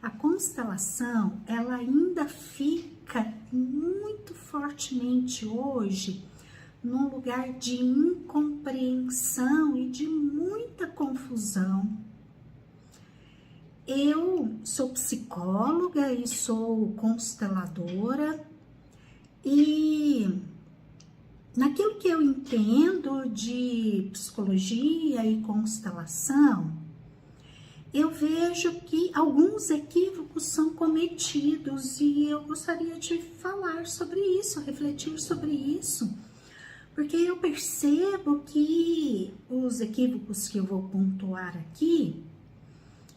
A constelação, ela ainda fica muito fortemente hoje num lugar de incompreensão e de muita confusão. Eu sou psicóloga e sou consteladora e naquilo que eu entendo de psicologia e constelação, eu vejo que alguns equívocos são cometidos e eu gostaria de falar sobre isso, refletir sobre isso, porque eu percebo que os equívocos que eu vou pontuar aqui,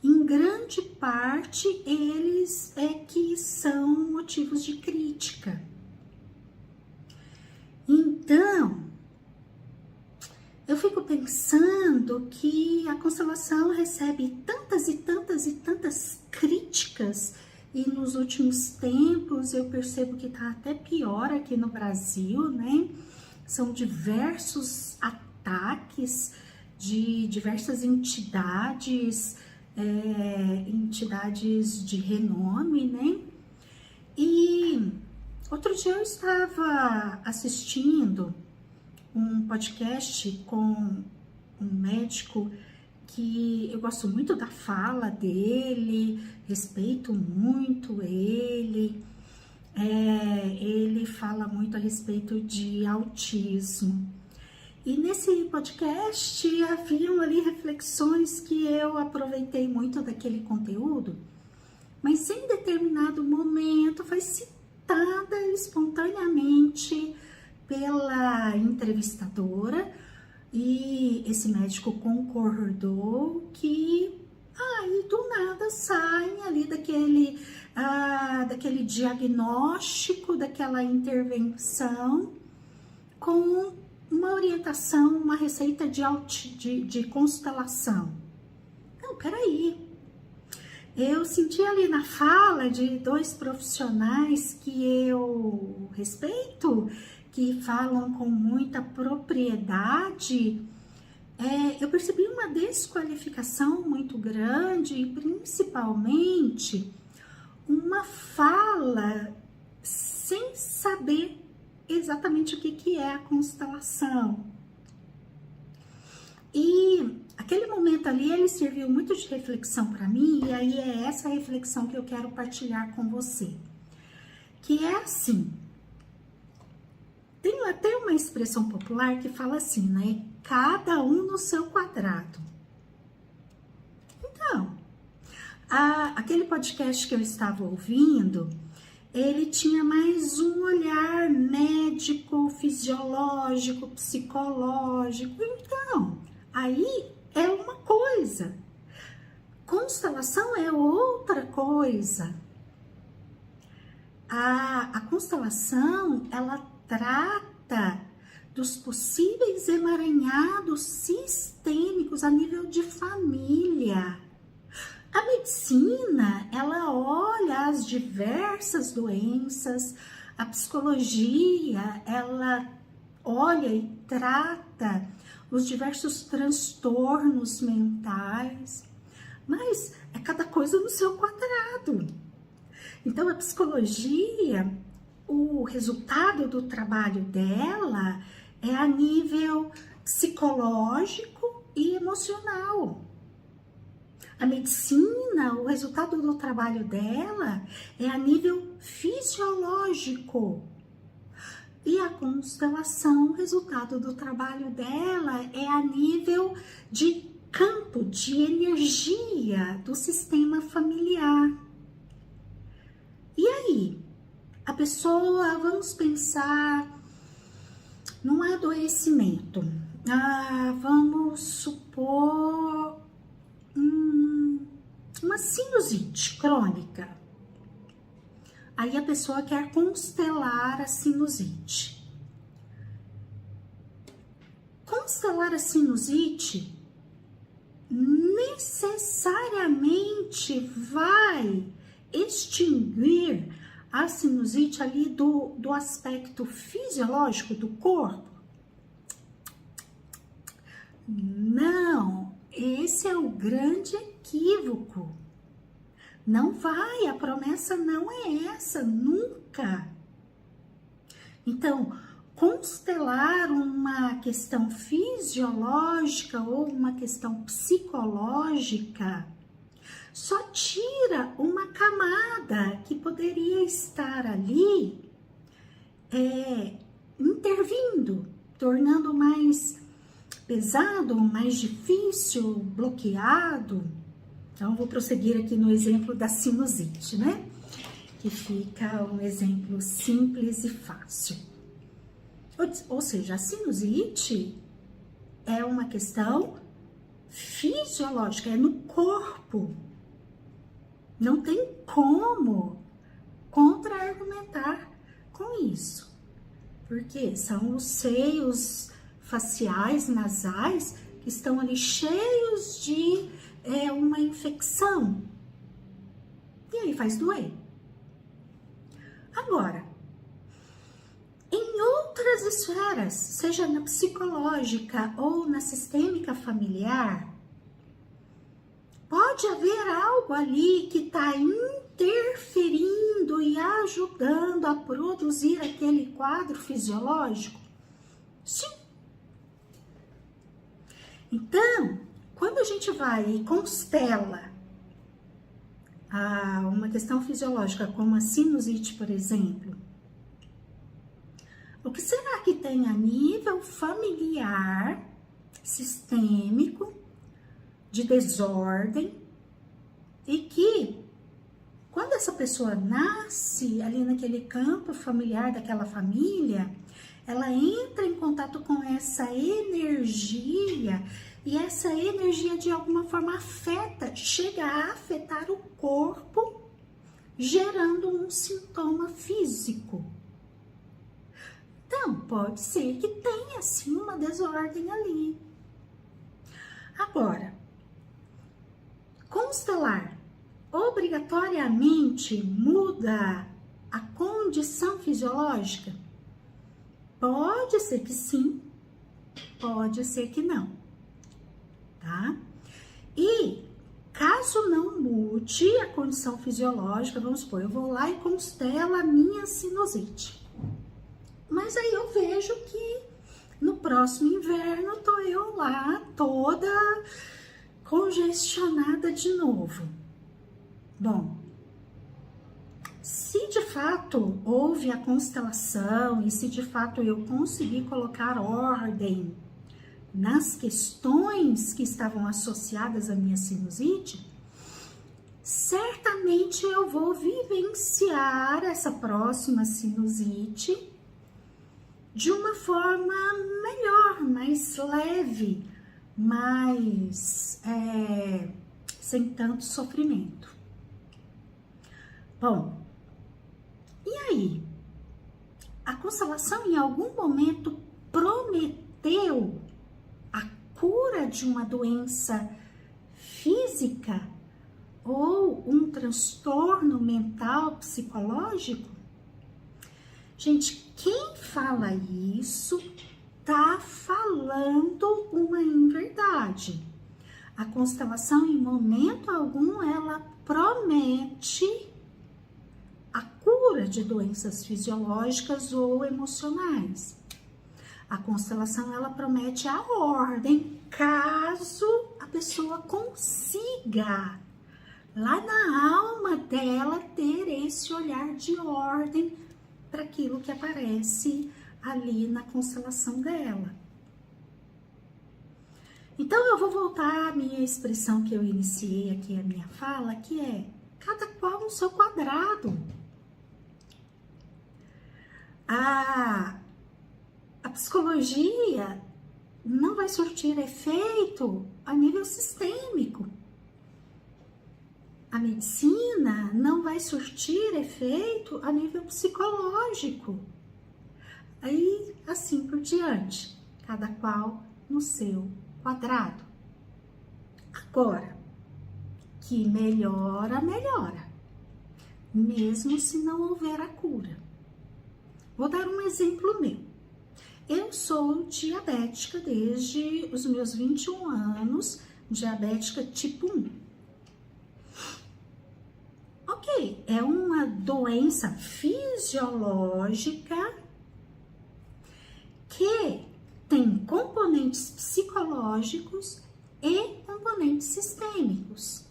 em grande parte, eles é que são motivos de crítica. Então, eu fico pensando que a constelação recebe tantas e tantas e tantas críticas e nos últimos tempos eu percebo que tá até pior aqui no Brasil, né? São diversos ataques de diversas entidades, entidades de renome, né? E outro dia eu estava assistindo um podcast com um médico que eu gosto muito da fala dele, respeito muito ele. Ele fala muito a respeito de autismo. E nesse podcast haviam ali reflexões que eu aproveitei muito daquele conteúdo, mas em determinado momento foi citada espontaneamente pela entrevistadora e esse médico concordou que aí do nada saem ali daquele diagnóstico, daquela intervenção com uma orientação, uma receita de constelação. Não, peraí. Eu senti ali na fala de dois profissionais que eu respeito, que falam com muita propriedade, eu percebi uma desqualificação muito grande e principalmente uma fala sem saber exatamente o que é a constelação. E aquele momento ali, ele serviu muito de reflexão para mim, e aí é essa reflexão que eu quero partilhar com você. Que é assim, tem até uma expressão popular que fala assim, né? Cada um no seu quadrado. Então, aquele podcast que eu estava ouvindo, ele tinha mais um olhar médico, fisiológico, psicológico. Então, aí é uma coisa. Constelação é outra coisa. A constelação, ela trata dos possíveis emaranhados sistêmicos a nível de família. A medicina, ela olha as diversas doenças, a psicologia, ela olha e trata os diversos transtornos mentais, mas é cada coisa no seu quadrado. Então, a psicologia, o resultado do trabalho dela é a nível psicológico e emocional. A medicina, o resultado do trabalho dela é a nível fisiológico. E a constelação, o resultado do trabalho dela é a nível de campo, de energia do sistema familiar. E aí, a pessoa, vamos pensar num adoecimento. Vamos supor uma sinusite crônica. Aí a pessoa quer constelar a sinusite. Constelar a sinusite necessariamente vai extinguir a sinusite ali do aspecto fisiológico do corpo? Não, esse é o grande equívoco. Não vai, a promessa não é essa, nunca. Então, constelar uma questão fisiológica ou uma questão psicológica só tira uma camada que poderia estar ali intervindo, tornando mais pesado, mais difícil, bloqueado. Então, vou prosseguir aqui no exemplo da sinusite, né? Que fica um exemplo simples e fácil. Ou seja, a sinusite é uma questão fisiológica, é no corpo. Não tem como contra-argumentar com isso. Porque são os seios faciais, nasais, que estão ali cheios de uma infecção. E aí faz doer. Agora, em outras esferas, seja na psicológica ou na sistêmica familiar, pode haver algo ali que está interferindo e ajudando a produzir aquele quadro fisiológico? Sim. Então, quando a gente vai e constela uma questão fisiológica, como a sinusite, por exemplo, o que será que tem a nível familiar, sistêmico, de desordem, e que, quando essa pessoa nasce ali naquele campo familiar daquela família, ela entra em contato com essa energia, e essa energia de alguma forma chega a afetar o corpo, gerando um sintoma físico. Então, pode ser que tenha sim uma desordem ali. Agora, constelar obrigatoriamente muda a condição fisiológica? Pode ser que sim, pode ser que não, tá? E caso não mude a condição fisiológica, vamos supor, eu vou lá e constelo a minha sinusite. Mas aí eu vejo que no próximo inverno tô eu lá toda congestionada de novo. Bom, se de fato houve a constelação e se de fato eu consegui colocar ordem nas questões que estavam associadas à minha sinusite, certamente eu vou vivenciar essa próxima sinusite de uma forma melhor, mais leve, mais sem tanto sofrimento. Bom, e aí? A constelação em algum momento prometeu a cura de uma doença física ou um transtorno mental, psicológico? Gente, quem fala isso tá falando uma inverdade. A constelação, em momento algum, ela promete a cura de doenças fisiológicas ou emocionais. A constelação, ela promete a ordem, caso a pessoa consiga, lá na alma dela, ter esse olhar de ordem para aquilo que aparece ali na constelação dela. Então, eu vou voltar à minha expressão que eu iniciei aqui, a minha fala, que é cada qual no seu quadrado. A psicologia não vai surtir efeito a nível sistêmico. A medicina não vai surtir efeito a nível psicológico. Aí, assim por diante, cada qual no seu quadrado. Agora, que melhora, melhora, mesmo se não houver a cura. Vou dar um exemplo meu. Eu sou diabética desde os meus 21 anos, diabética tipo 1. Ok, é uma doença fisiológica que tem componentes psicológicos e componentes sistêmicos.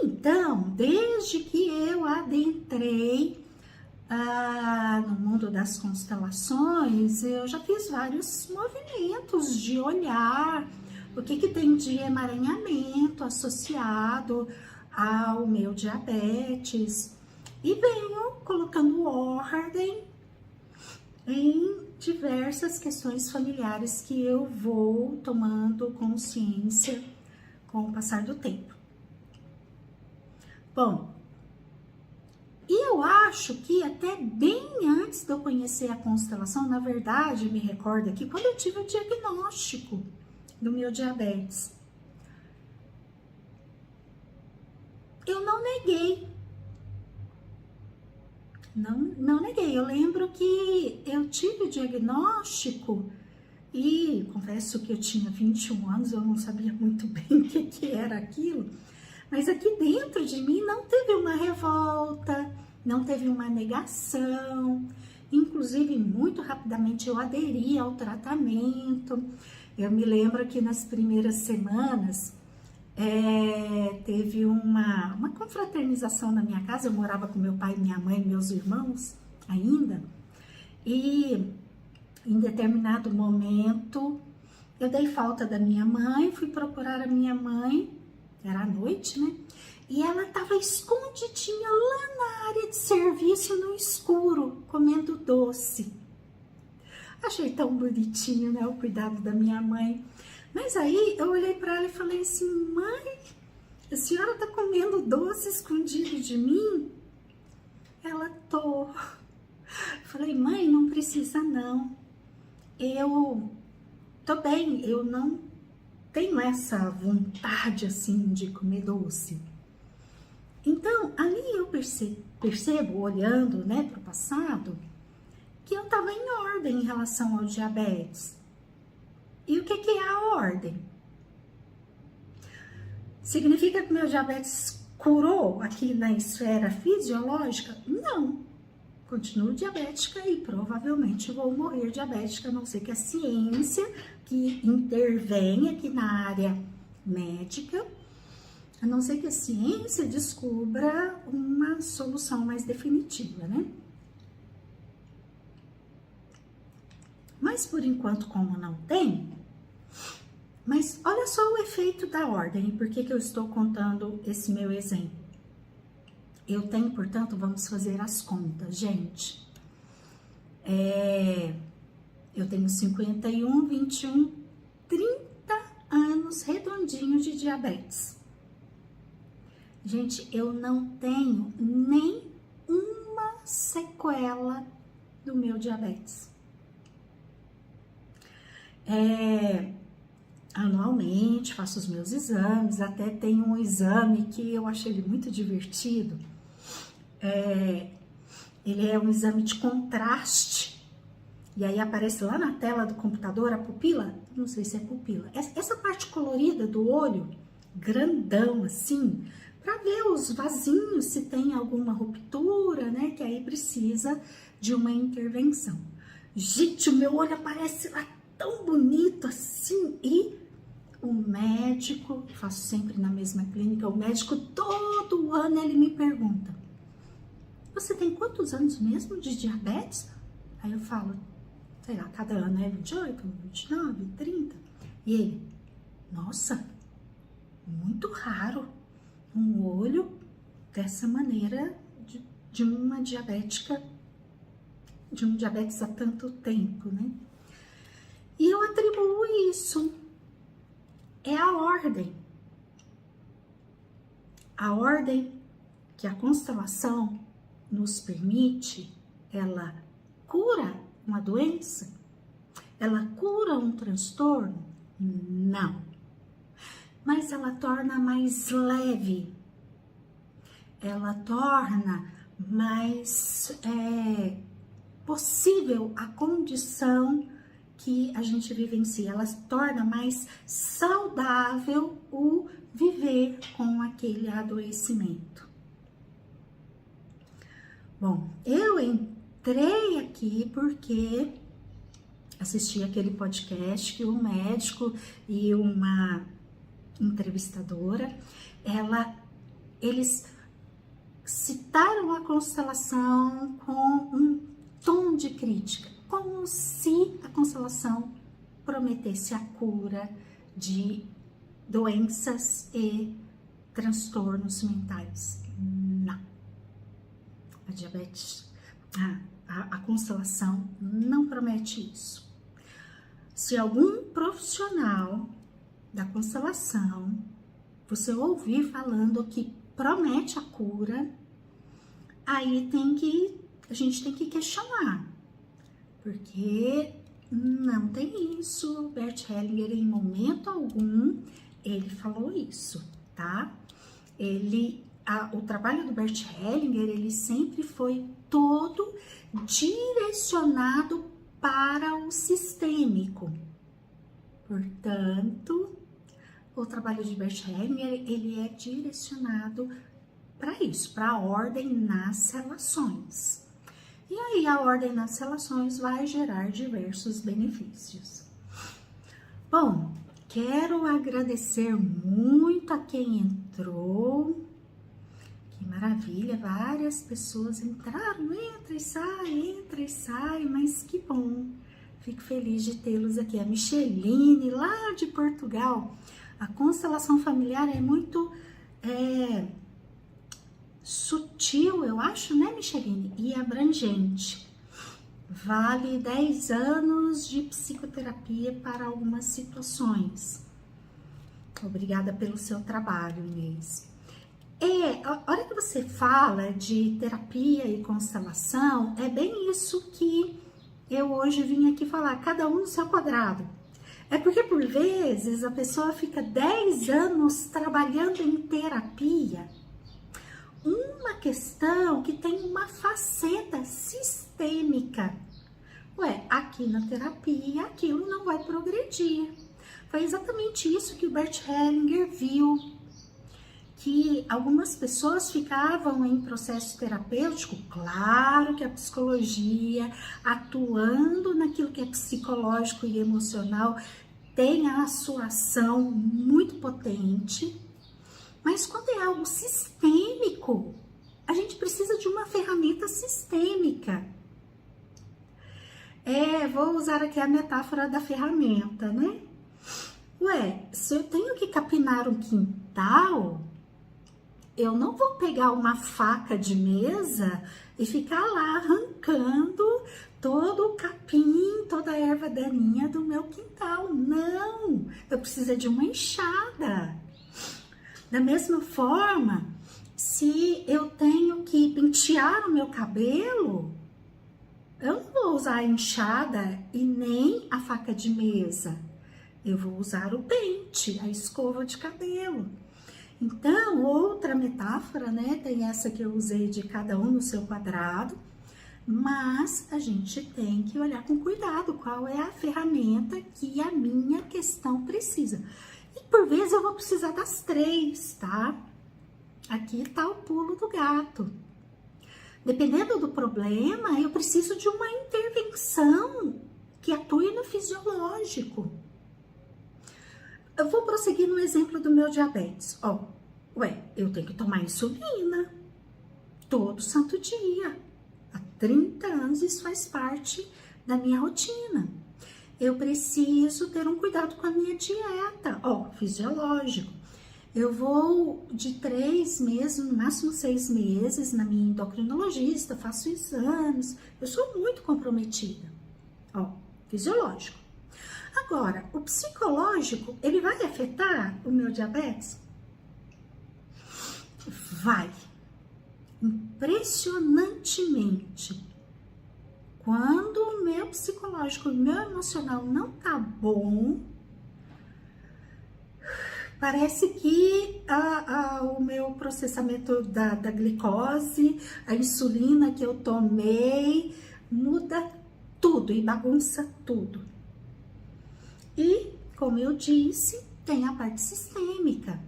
Então, desde que eu adentrei no mundo das constelações, eu já fiz vários movimentos de olhar o que tem de emaranhamento associado ao meu diabetes e venho colocando ordem em diversas questões familiares que eu vou tomando consciência com o passar do tempo. Bom, e eu acho que até bem antes de eu conhecer a constelação, na verdade, me recordo aqui, quando eu tive o diagnóstico do meu diabetes, eu não neguei. Não neguei. Eu lembro que eu tive o diagnóstico e confesso que eu tinha 21 anos, eu não sabia muito bem o que era aquilo, mas aqui dentro de mim não teve uma revolta, não teve uma negação. Inclusive, muito rapidamente eu aderi ao tratamento. Eu me lembro que nas primeiras semanas teve uma confraternização na minha casa. Eu morava com meu pai, minha mãe e meus irmãos ainda. E em determinado momento eu dei falta da minha mãe, fui procurar a minha mãe, era à noite, né? E ela estava escondidinha lá na área de serviço, no escuro, comendo doce. Achei tão bonitinho, né, o cuidado da minha mãe. Mas aí eu olhei para ela e falei assim: mãe, a senhora tá comendo doce escondido de mim? Ela, tô. Falei: mãe, não precisa não. Eu tô bem, eu não tenho essa vontade assim de comer doce. Então, ali eu percebo olhando, né, para o passado, que eu estava em ordem em relação ao diabetes. E o que é a ordem? Significa que meu diabetes curou aqui na esfera fisiológica? Não. Continuo diabética e provavelmente vou morrer diabética, a não ser que a ciência que intervém aqui na área médica, a não ser que a ciência descubra uma solução mais definitiva, né? Mas por enquanto, como não tem, mas olha só o efeito da ordem, por que eu estou contando esse meu exemplo. Eu tenho, portanto, vamos fazer as contas, gente. Eu tenho 51, 21, 30 anos redondinhos de diabetes. Gente, eu não tenho nem uma sequela do meu diabetes. Anualmente faço os meus exames, até tem um exame que eu achei ele muito divertido. Ele é um exame de contraste, e aí aparece lá na tela do computador a pupila, não sei se é pupila, essa parte colorida do olho, grandão assim, para ver os vasinhos, se tem alguma ruptura, né, que aí precisa de uma intervenção. Gente, o meu olho aparece lá tão bonito assim, e o médico, faço sempre na mesma clínica, o médico todo ano ele me pergunta: você tem quantos anos mesmo de diabetes? Aí eu falo, sei lá, cada ano é 28, 29, 30. E ele, nossa, muito raro um olho dessa maneira de uma diabética, de um diabetes há tanto tempo, né? E eu atribuo isso. É a ordem. A ordem que a constelação nos permite, ela cura uma doença? Ela cura um transtorno? Não. Mas ela torna mais leve. Ela torna mais possível a condição que a gente vivencia. Ela torna mais saudável o viver com aquele adoecimento. Bom, eu entrei aqui porque assisti aquele podcast que um médico e uma entrevistadora, eles citaram a constelação com um tom de crítica, como se a constelação prometesse a cura de doenças e transtornos mentais. Não. A diabetes, a constelação não promete isso. Se algum profissional da constelação você ouvir falando que promete a cura, aí a gente tem que questionar, porque não tem isso. Bert Hellinger, em momento algum, ele falou isso, tá? O trabalho do Bert Hellinger, ele sempre foi todo direcionado para o sistêmico. Portanto, o trabalho de Bert Hellinger, ele é direcionado para isso, para a ordem nas relações. E aí a ordem nas relações vai gerar diversos benefícios. Bom, quero agradecer muito a quem entrou. Que maravilha, várias pessoas entraram, entra e sai, mas que bom. Fico feliz de tê-los aqui. A Micheline, lá de Portugal. A constelação familiar é muito sutil, eu acho, né, Micheline? E abrangente. Vale 10 anos de psicoterapia para algumas situações. Obrigada pelo seu trabalho, Inês. A hora que você fala de terapia e constelação, é bem isso que eu hoje vim aqui falar, cada um no seu quadrado. É porque, por vezes, a pessoa fica 10 anos trabalhando em terapia, uma questão que tem uma faceta sistêmica. Aqui na terapia, aquilo não vai progredir. Foi exatamente isso que o Bert Hellinger viu, que algumas pessoas ficavam em processo terapêutico, claro que a psicologia, atuando naquilo que é psicológico e emocional, tem a sua ação muito potente, mas quando é algo sistêmico, a gente precisa de uma ferramenta sistêmica. Vou usar aqui a metáfora da ferramenta, né? Se eu tenho que capinar um quintal, eu não vou pegar uma faca de mesa e ficar lá arrancando todo o capim, toda a erva daninha do meu quintal. Não, eu preciso de uma enxada. Da mesma forma, se eu tenho que pentear o meu cabelo, eu não vou usar a enxada e nem a faca de mesa. Eu vou usar o pente, a escova de cabelo. Então, outra metáfora, né? Tem essa que eu usei de cada um no seu quadrado, mas a gente tem que olhar com cuidado qual é a ferramenta que a minha questão precisa. E por vezes eu vou precisar das 3, tá? Aqui tá o pulo do gato. Dependendo do problema, eu preciso de uma intervenção que atue no fisiológico. Eu vou prosseguir no exemplo do meu diabetes. Eu tenho que tomar insulina todo santo dia. Há 30 anos isso faz parte da minha rotina. Eu preciso ter um cuidado com a minha dieta, fisiológico. Eu vou de 3 meses, no máximo 6 meses, na minha endocrinologista, faço exames. Eu sou muito comprometida. Fisiológico. Agora, o psicológico, ele vai afetar o meu diabetes? Vai. Impressionantemente. Quando o meu psicológico, o meu emocional não tá bom, parece que o meu processamento da glicose, a insulina que eu tomei, muda tudo e bagunça tudo. E, como eu disse, tem a parte sistêmica.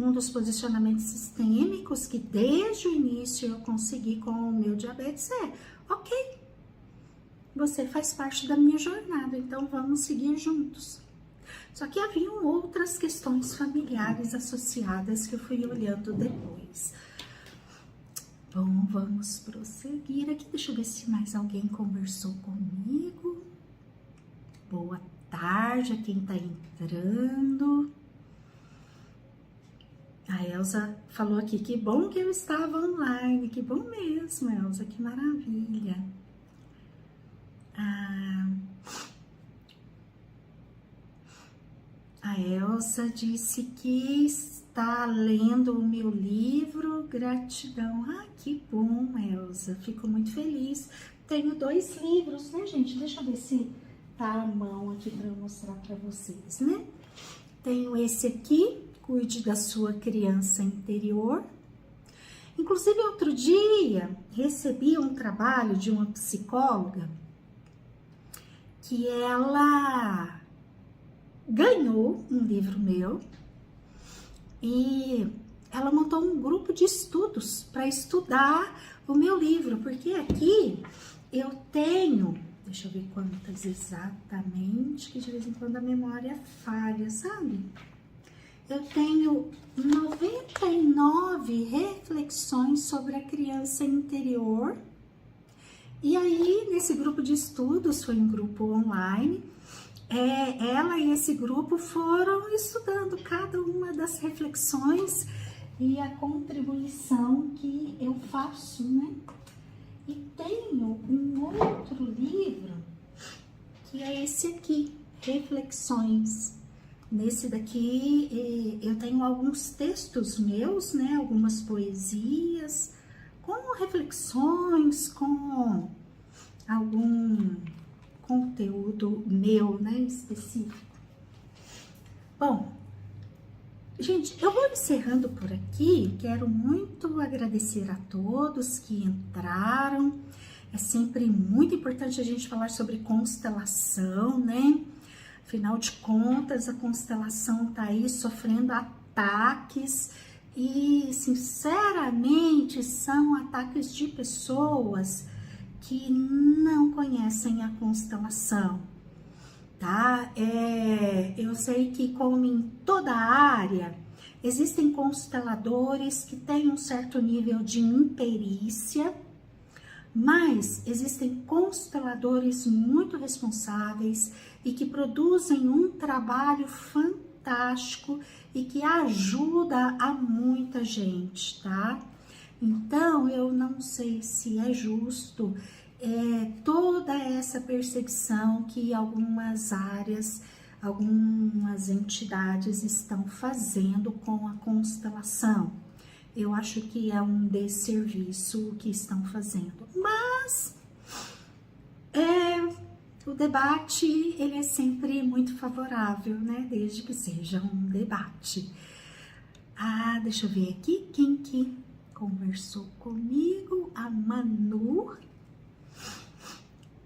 um dos posicionamentos sistêmicos que desde o início eu consegui com o meu diabetes é, ok, você faz parte da minha jornada, então vamos seguir juntos. Só que haviam outras questões familiares associadas que eu fui olhando depois. Bom, vamos prosseguir aqui. Deixa eu ver se mais alguém conversou comigo. Boa tarde a quem tá entrando. A Elza falou aqui, que bom que eu estava online. Que bom mesmo, Elza, que maravilha. A Elsa disse que está lendo o meu livro, gratidão. Ah, que bom, Elsa, fico muito feliz. Tenho 2 livros, né, gente? Deixa eu ver se tá à mão aqui para eu mostrar para vocês, né? Tenho esse aqui, Cuide da Sua Criança Interior. Inclusive, outro dia, recebi um trabalho de uma psicóloga que ela ganhou um livro meu e ela montou um grupo de estudos para estudar o meu livro, porque aqui eu tenho, deixa eu ver quantas exatamente, que de vez em quando a memória falha, sabe? Eu tenho 99 reflexões sobre a criança interior. E aí, nesse grupo de estudos, foi um grupo online, ela e esse grupo foram estudando cada uma das reflexões e a contribuição que eu faço, né? E tenho um outro livro, que é esse aqui, Reflexões. Nesse daqui, eu tenho alguns textos meus, né? Algumas poesias, com reflexões, com algum conteúdo meu, né, específico. Bom, gente, eu vou encerrando por aqui. Quero muito agradecer a todos que entraram. É sempre muito importante a gente falar sobre constelação, né? Afinal de contas, a constelação tá aí sofrendo ataques e, sinceramente, são ataques de pessoas que não conhecem a constelação, tá? Eu sei que, como em toda área, existem consteladores que têm um certo nível de imperícia, mas existem consteladores muito responsáveis e que produzem um trabalho fantástico e que ajuda a muita gente, tá? Então, eu não sei se é justo toda essa perseguição que algumas áreas, algumas entidades estão fazendo com a constelação. Eu acho que é um desserviço o que estão fazendo. Mas o debate, ele é sempre muito favorável, né? Desde que seja um debate. Ah, deixa eu ver aqui quem que conversou comigo. A Manu.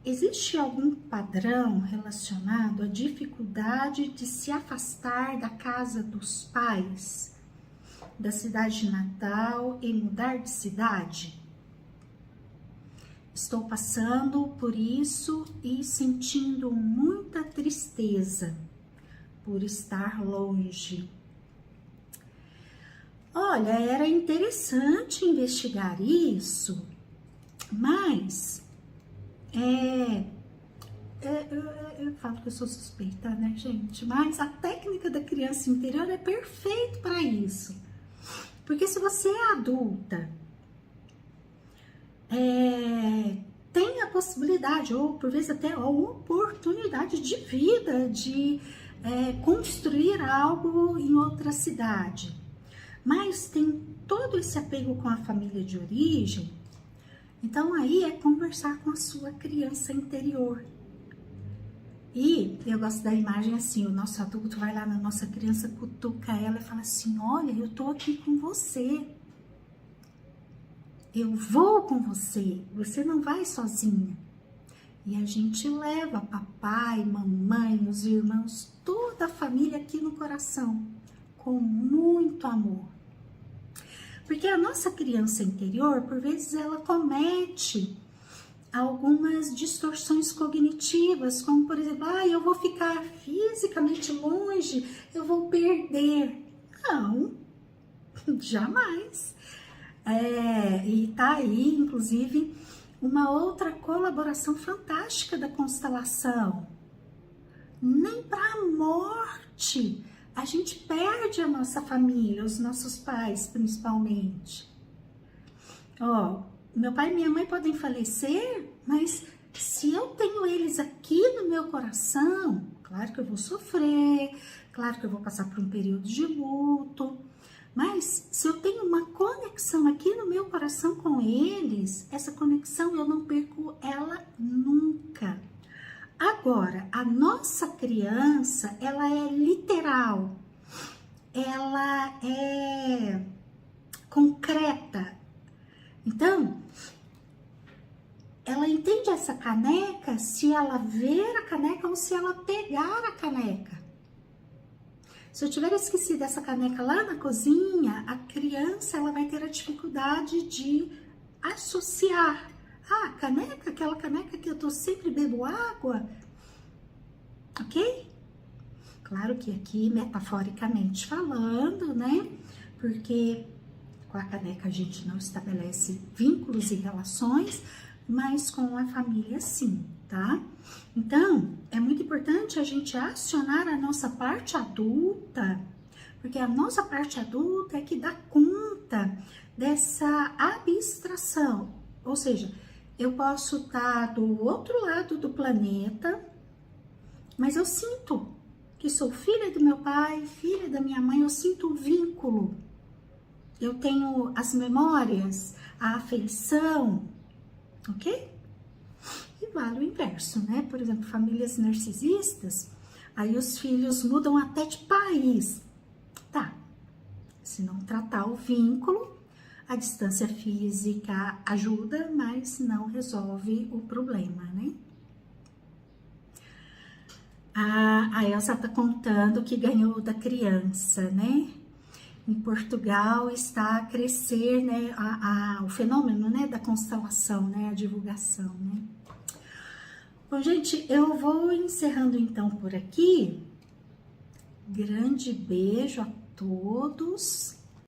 Existe algum padrão relacionado à dificuldade de se afastar da casa dos pais, da cidade natal e mudar de cidade? Estou passando por isso e sentindo muita tristeza por estar longe. Olha, era interessante investigar isso, mas eu falo que eu sou suspeita, né, gente? Mas a técnica da criança interior é perfeita para isso. Porque se você é adulta, tem a possibilidade, ou por vezes até a oportunidade de vida, de construir algo em outra cidade. Mas tem todo esse apego com a família de origem, então aí é conversar com a sua criança interior. E eu gosto da imagem assim, o nosso adulto vai lá na nossa criança, cutuca ela e fala assim, olha, eu tô aqui com você. Eu vou com você, você não vai sozinha. E a gente leva papai, mamãe, os irmãos, toda a família aqui no coração, com muito amor. Porque a nossa criança interior, por vezes, ela comete algumas distorções cognitivas, como por exemplo, eu vou ficar fisicamente longe, eu vou perder. Não, jamais. E tá aí, inclusive, uma outra colaboração fantástica da constelação. Nem para a morte a gente perde a nossa família, os nossos pais principalmente. Meu pai e minha mãe podem falecer, mas se eu tenho eles aqui no meu coração, claro que eu vou sofrer, claro que eu vou passar por um período de luto, mas se eu tenho uma conexão aqui no meu coração com eles, essa conexão eu não perco ela nunca. Agora, a nossa criança, ela é literal, ela é concreta. Então, ela entende essa caneca se ela ver a caneca ou se ela pegar a caneca. Se eu tiver esquecido essa caneca lá na cozinha, a criança ela vai ter a dificuldade de associar. Caneca, aquela caneca que eu tô sempre bebo água, ok? Claro que aqui, metaforicamente falando, né? Porque com a caneca a gente não estabelece vínculos e relações, mas com a família sim, tá? Então, é muito importante a gente acionar a nossa parte adulta, porque a nossa parte adulta é que dá conta dessa abstração, ou seja, eu posso estar do outro lado do planeta, mas eu sinto que sou filha do meu pai, filha da minha mãe, eu sinto o vínculo. Eu tenho as memórias, a afeição, ok? E vale o inverso, né? Por exemplo, famílias narcisistas, aí os filhos mudam até de país. Tá, se não tratar o vínculo, a distância física ajuda, mas não resolve o problema, né? A Elsa tá contando que ganhou da criança, né? Em Portugal está a crescer, né, o fenômeno, né, da constelação, né, a divulgação, né. Bom, gente, eu vou encerrando então por aqui. Grande beijo a todos